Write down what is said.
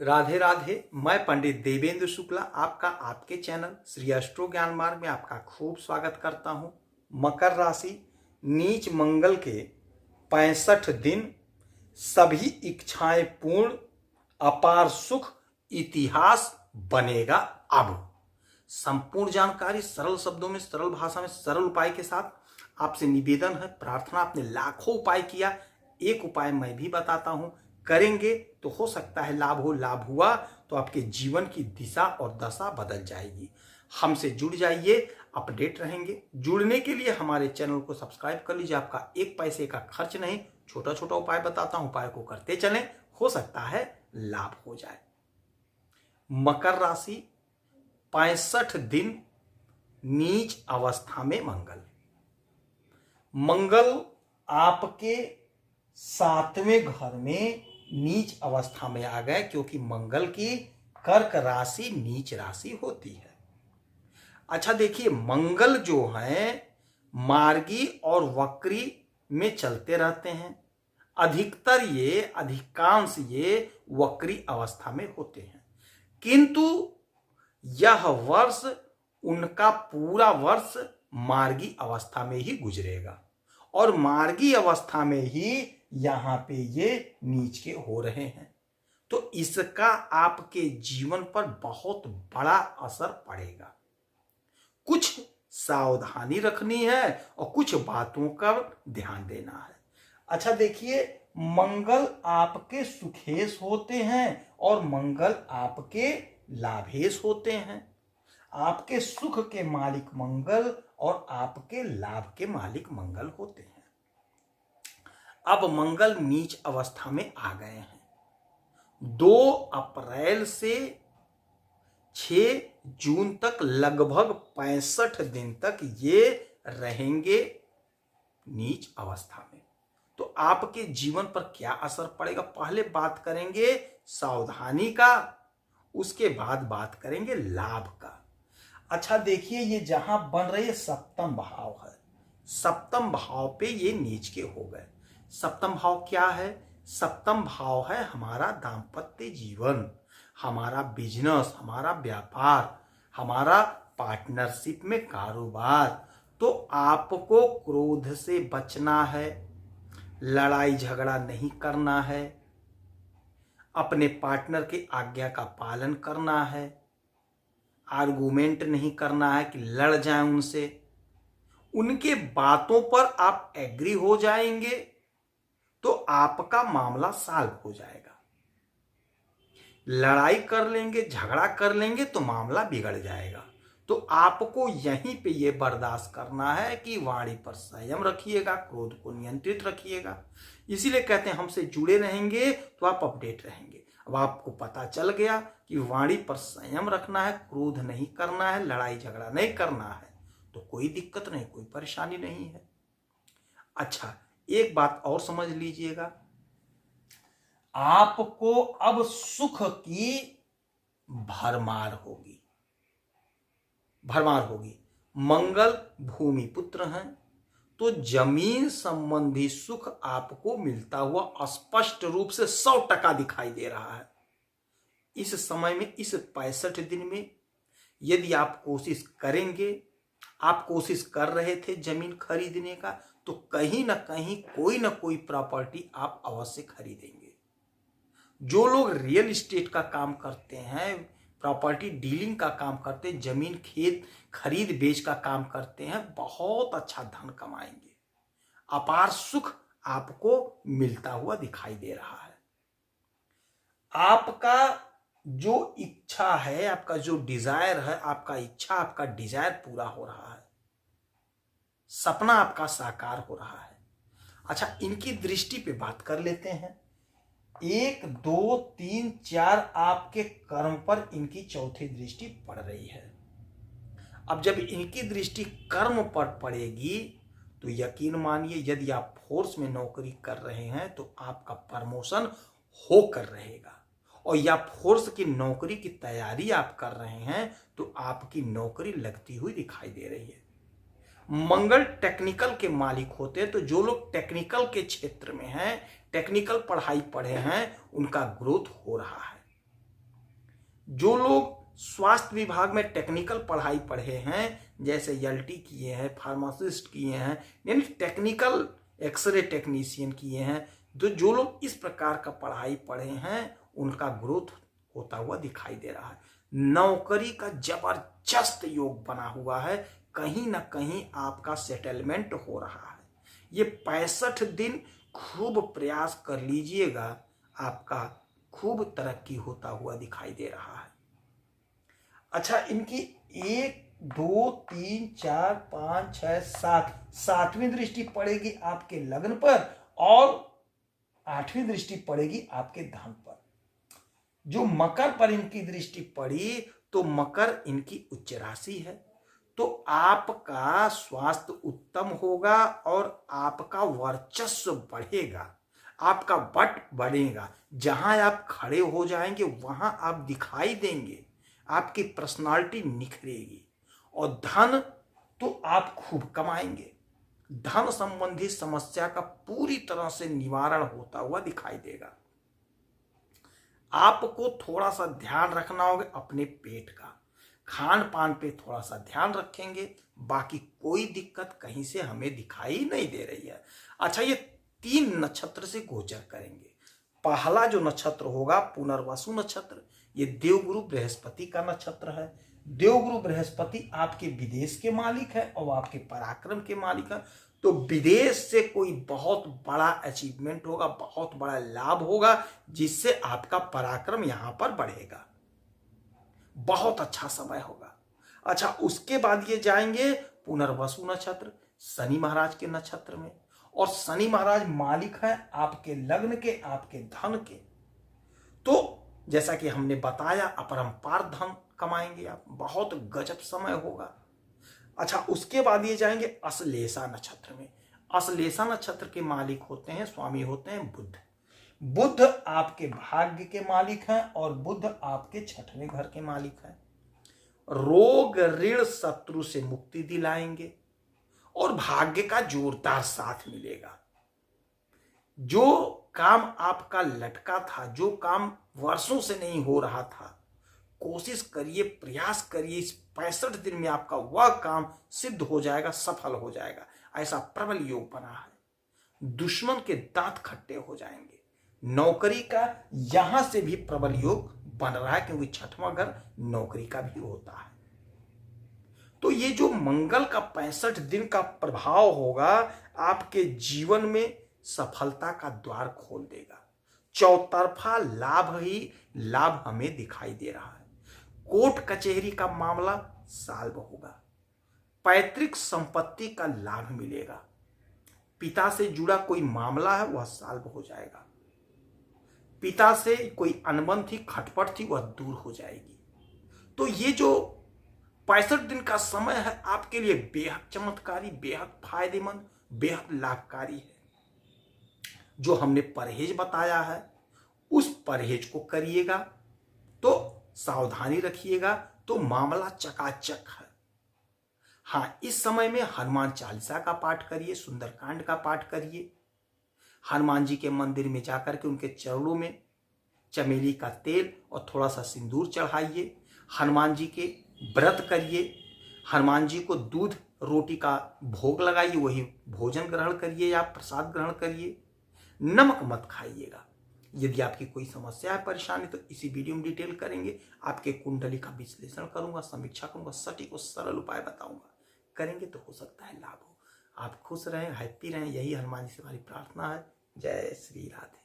राधे राधे। मैं पंडित देवेंद्र शुक्ला आपका आपके चैनल श्री एस्ट्रो ज्ञान मार्ग में आपका खूब स्वागत करता हूं। मकर राशि, नीच मंगल के 65 दिन, सभी इच्छाएं पूर्ण, अपार सुख, इतिहास बनेगा। अब संपूर्ण जानकारी सरल शब्दों में, सरल भाषा में, सरल उपाय के साथ आपसे निवेदन है, प्रार्थना। आपने लाखों उपाय किया, एक उपाय मैं भी बताता हूं, करेंगे तो हो सकता है लाभ हो। लाभ हुआ तो आपके जीवन की दिशा और दशा बदल जाएगी। हमसे जुड़ जाइए, अपडेट रहेंगे। जुड़ने के लिए हमारे चैनल को सब्सक्राइब कर लीजिए। आपका एक पैसे का खर्च नहीं, छोटा छोटा उपाय बताता हूं, उपाय को करते चलें, हो सकता है लाभ हो जाए। मकर राशि, 65 दिन नीच अवस्था में मंगल। मंगल आपके 7वें घर में नीच अवस्था में आ गए, क्योंकि मंगल की कर्क राशि नीच राशि होती है। अच्छा देखिए, मंगल जो है मार्गी और वक्री में चलते रहते हैं। अधिकांश ये वक्री अवस्था में होते हैं, किंतु यह वर्ष उनका पूरा वर्ष मार्गी अवस्था में ही गुजरेगा और मार्गी अवस्था में ही यहां पे ये नीच के हो रहे हैं। तो इसका आपके जीवन पर बहुत बड़ा असर पड़ेगा। कुछ सावधानी रखनी है और कुछ बातों का ध्यान देना है। अच्छा देखिए, मंगल आपके सुखेश होते हैं और मंगल आपके लाभेश होते हैं। आपके सुख के मालिक मंगल और आपके लाभ के मालिक मंगल होते हैं। अब मंगल नीच अवस्था में आ गए हैं। 2 अप्रैल से 6 जून तक लगभग 65 दिन तक ये रहेंगे नीच अवस्था में। तो आपके जीवन पर क्या असर पड़ेगा, पहले बात करेंगे सावधानी का, उसके बाद बात करेंगे लाभ का। अच्छा देखिए, ये जहां बन रही है सप्तम भाव है, सप्तम भाव पे ये नीच के हो गए। सप्तम भाव क्या है? सप्तम भाव है हमारा दाम्पत्य जीवन, हमारा बिजनेस, हमारा व्यापार, हमारा पार्टनरशिप में कारोबार। तो आपको क्रोध से बचना है, लड़ाई झगड़ा नहीं करना है, अपने पार्टनर की आज्ञा का पालन करना है, आर्गुमेंट नहीं करना है कि लड़ जाएं उनसे। उनके बातों पर आप एग्री हो जाएंगे तो आपका मामला सॉल्व हो जाएगा। लड़ाई कर लेंगे, झगड़ा कर लेंगे तो मामला बिगड़ जाएगा। तो आपको यहीं पे ये बर्दाश्त करना है कि वाणी पर संयम रखिएगा, क्रोध को नियंत्रित रखिएगा। इसीलिए कहते हैं हमसे जुड़े रहेंगे तो आप अपडेट रहेंगे। अब आपको पता चल गया कि वाणी पर संयम रखना है, क्रोध नहीं करना है, लड़ाई झगड़ा नहीं करना है, तो कोई दिक्कत नहीं, कोई परेशानी नहीं है। अच्छा, एक बात और समझ लीजिएगा, आपको अब सुख की भरमार होगी, भरमार होगी। मंगल भूमि पुत्र हैं, तो जमीन संबंधी सुख आपको मिलता हुआ स्पष्ट रूप से 100% दिखाई दे रहा है। इस समय में, इस 65 दिन में यदि आप कोशिश करेंगे, आप कोशिश कर रहे थे जमीन खरीदने का, तो कहीं ना कहीं कोई ना कोई प्रॉपर्टी आप अवश्य खरीदेंगे। जो लोग रियल एस्टेट का काम करते हैं, प्रॉपर्टी डीलिंग का काम करते हैं, जमीन खेत खरीद बेच का काम करते हैं, बहुत अच्छा धन कमाएंगे। अपार सुख आपको मिलता हुआ दिखाई दे रहा है। आपका जो इच्छा है, आपका जो डिजायर है, आपका इच्छा, आपका डिजायर पूरा हो रहा है, सपना आपका साकार हो रहा है। अच्छा, इनकी दृष्टि पे बात कर लेते हैं। 1, 2, 3, 4 आपके कर्म पर इनकी चौथी दृष्टि पड़ रही है। अब जब इनकी दृष्टि कर्म पर पड़ेगी तो यकीन मानिए, यदि आप फोर्स में नौकरी कर रहे हैं तो आपका प्रमोशन होकर रहेगा, और या फोर्स की नौकरी की तैयारी आप कर रहे हैं तो आपकी नौकरी लगती हुई दिखाई दे रही है। मंगल टेक्निकल के मालिक होते हैं, तो जो लोग टेक्निकल के क्षेत्र में हैं, टेक्निकल पढ़ाई पढ़े हैं, उनका ग्रोथ हो रहा है। जो लोग स्वास्थ्य विभाग में टेक्निकल पढ़ाई पढ़े हैं, जैसे एलटी किए हैं, फार्मासिस्ट किए हैं, यानी टेक्निकल एक्सरे टेक्नीशियन किए हैं, तो जो लोग इस प्रकार का पढ़ाई पढ़े हैं उनका ग्रोथ होता हुआ दिखाई दे रहा है। नौकरी का जबरदस्त योग बना हुआ है, कहीं ना कहीं आपका सेटलमेंट हो रहा है। ये 65 दिन खूब प्रयास कर लीजिएगा, आपका खूब तरक्की होता हुआ दिखाई दे रहा है। अच्छा, इनकी 1 2 3 4 5 6 7 सातवीं दृष्टि पड़ेगी आपके लग्न पर और 8वीं दृष्टि पड़ेगी आपके धन पर। जो मकर पर इनकी दृष्टि पड़ी तो मकर इनकी उच्च राशि है, तो आपका स्वास्थ्य उत्तम होगा और आपका वर्चस्व बढ़ेगा, आपका बट बढ़ेगा। जहां आप खड़े हो जाएंगे वहां आप दिखाई देंगे, आपकी पर्सनालिटी निखरेगी और धन तो आप खूब कमाएंगे। धन संबंधी समस्या का पूरी तरह से निवारण होता हुआ दिखाई देगा। आपको थोड़ा सा ध्यान रखना होगा अपने पेट का, खान पान पे थोड़ा सा ध्यान रखेंगे, बाकी कोई दिक्कत कहीं से हमें दिखाई नहीं दे रही है। अच्छा, ये 3 नक्षत्र से गोचर करेंगे। पहला जो नक्षत्र होगा पुनर्वसु नक्षत्र, ये देवगुरु बृहस्पति का नक्षत्र है। देवगुरु बृहस्पति आपके विदेश के मालिक है और आपके पराक्रम के मालिक है, तो विदेश से कोई बहुत बड़ा अचीवमेंट होगा, बहुत बड़ा लाभ होगा, जिससे आपका पराक्रम यहां पर बढ़ेगा। बहुत अच्छा समय होगा। अच्छा, उसके बाद ये जाएंगे पुनर्वसु नक्षत्र, शनि महाराज के नक्षत्र में, और शनि महाराज मालिक है आपके लग्न के, आपके धन के। तो जैसा कि हमने बताया अपरंपार धन कमाएंगे आप, बहुत गजब समय होगा। अच्छा, उसके बाद ये जाएंगे अश्लेषा नक्षत्र में। अश्लेषा नक्षत्र के मालिक होते हैं, स्वामी होते हैं बुध। बुध आपके भाग्य के मालिक हैं और बुध आपके 6वें घर के मालिक हैं। रोग ऋण शत्रु से मुक्ति दिलाएंगे और भाग्य का जोरदार साथ मिलेगा। जो काम आपका लटका था, जो काम वर्षों से नहीं हो रहा था, कोशिश करिए, प्रयास करिए, इस 65 दिन में आपका वह काम सिद्ध हो जाएगा, सफल हो जाएगा। ऐसा प्रबल योग बना है। दुश्मन के दांत खट्टे हो जाएंगे। नौकरी का यहां से भी प्रबल योग बन रहा है, क्योंकि 6वां घर नौकरी का भी होता है। तो ये जो मंगल का 65 दिन का प्रभाव होगा आपके जीवन में सफलता का द्वार खोल देगा। चौतरफा लाभ ही लाभ हमें दिखाई दे रहा है। कोर्ट कचहरी का मामला सॉल्व होगा। पैतृक संपत्ति का लाभ मिलेगा। पिता से जुड़ा कोई मामला है वह सॉल्व हो जाएगा। पिता से कोई अनबन थी, खटपट थी, वह दूर हो जाएगी। तो ये जो 65 दिन का समय है आपके लिए बेहद चमत्कारी, बेहद फायदेमंद, बेहद लाभकारी है। जो हमने परहेज बताया है उस परहेज को करिएगा, तो सावधानी रखिएगा, तो मामला चकाचक है। हाँ, इस समय में हनुमान चालीसा का पाठ करिए, सुंदरकांड का पाठ करिए, हनुमान जी के मंदिर में जाकर के उनके चरणों में चमेली का तेल और थोड़ा सा सिंदूर चढ़ाइए, हनुमान जी के व्रत करिए, हनुमान जी को दूध रोटी का भोग लगाइए, वही भोजन ग्रहण करिए या प्रसाद ग्रहण करिए। नमक मत खाइएगा। यदि आपकी कोई समस्या है, परेशानी, तो इसी वीडियो में डिटेल करेंगे। आपके कुंडली का विश्लेषण करूंगा, समीक्षा करूंगा, सटीक और सरल उपाय बताऊंगा। करेंगे तो हो सकता है लाभ हो। आप खुश रहें, हैप्पी रहें, यही हनुमान जी से हमारी प्रार्थना है। जय श्री राधे।